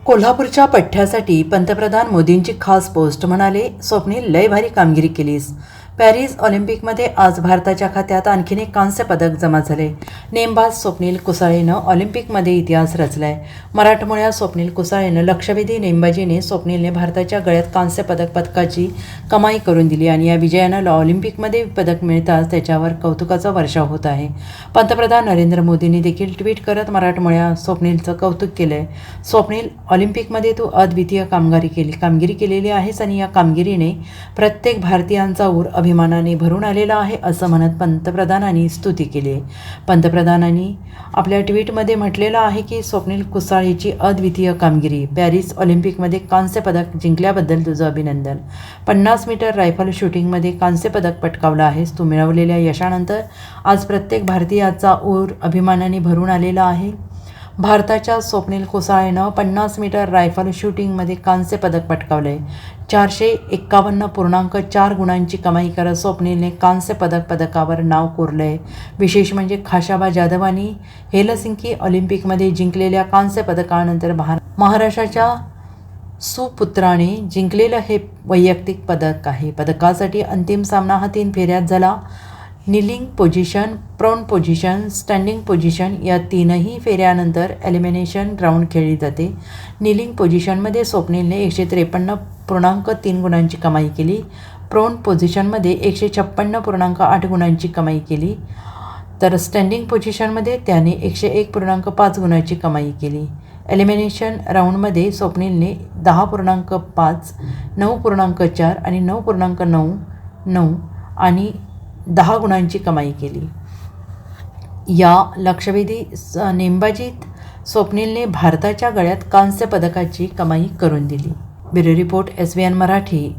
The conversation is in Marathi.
कोल्हापूरच्या पठ्ठ्यासाठी पंतप्रधान मोदींची खास पोस्ट. म्हणाले, स्वप्नील लय भारी कामगिरी केलीस. पॅरिस ऑलिम्पिकमध्ये आज भारताच्या खात्यात आणखीन एक कांस्य पदक जमा झाले. नेमबाज स्वप्नील कुसाळेनं ऑलिम्पिकमध्ये इतिहास रचलाय. मराठमोळ्या स्वप्नील कुसाळेनं लक्षवेधी नेमबाजीने स्वप्नीलने भारताच्या गळ्यात कांस्य पदकाची कमाई करून दिली आणि या विजयानं ऑलिम्पिकमध्ये पदक मिळताच त्याच्यावर कौतुकाचा वर्षाव होत आहे. पंतप्रधान नरेंद्र मोदींनी देखील ट्विट करत मराठमोळ्या स्वप्नीलचं कौतुक केलंय. स्वप्नील, ऑलिम्पिकमध्ये तू अद्वितीय कामगिरी केलेली आहेस आणि या कामगिरीने प्रत्येक भारतीयांचा ऊर अभिमानाने भरून आलेला आहे, असं म्हणत पंतप्रधानांनी स्तुती केली. पंतप्रधानांनी आपल्या ट्विटमध्ये म्हटलेलं आहे की स्वप्नील कुसाळेची अद्वितीय कामगिरी. पॅरिस ऑलिम्पिकमध्ये कांस्य पदक जिंकल्याबद्दल तुझं अभिनंदन. 50 मीटर रायफल शूटिंगमध्ये कांस्य पदक पटकावलं आहेस. तू मिळवलेल्या यशानंतर आज प्रत्येक भारतीयाचा ऊर अभिमानाने भरून आलेला आहे. भारताच्या स्वप्नील कुसाळेनं 50 मीटर रायफल शूटिंगमध्ये कांस्य पदक पटकावलंय. 451.4 गुणांची कमाई करत स्वप्नीलने कांस्य पदकावर नाव कोरलंय. विशेष म्हणजे खाशाबा जाधव आणि हेलसिंकी ऑलिम्पिकमध्ये जिंकलेल्या कांस्य पदकानंतर महाराष्ट्राच्या सुपुत्राने जिंकलेलं हे वैयक्तिक पदक आहे. पदकासाठी अंतिम सामना हा 3 फेऱ्यात झाला. Kneeling position, prone position, standing position या 3ही फेऱ्यानंतर एलिमिनेशन राऊंड खेळली जाते. नीलिंग पोझिशनमध्ये स्वप्नीलने 153.3 गुणांची कमाई केली. प्रोन पोझिशनमध्ये 156.8 गुणांची कमाई केली. तर स्टँडिंग पोझिशनमध्ये त्याने 101.5 गुणांची कमाई केली. एलिमिनेशन राऊंडमध्ये स्वप्नीलने 10.5, 9.4 आणि 9.99 आणि 10 गुणांची कमाई केली. या लक्षवेधी नेमबाजीत स्वप्नीलने भारताच्या गळ्यात कांस्य पदकाची कमाई करून दिली. Bureau report, SVN Marathi.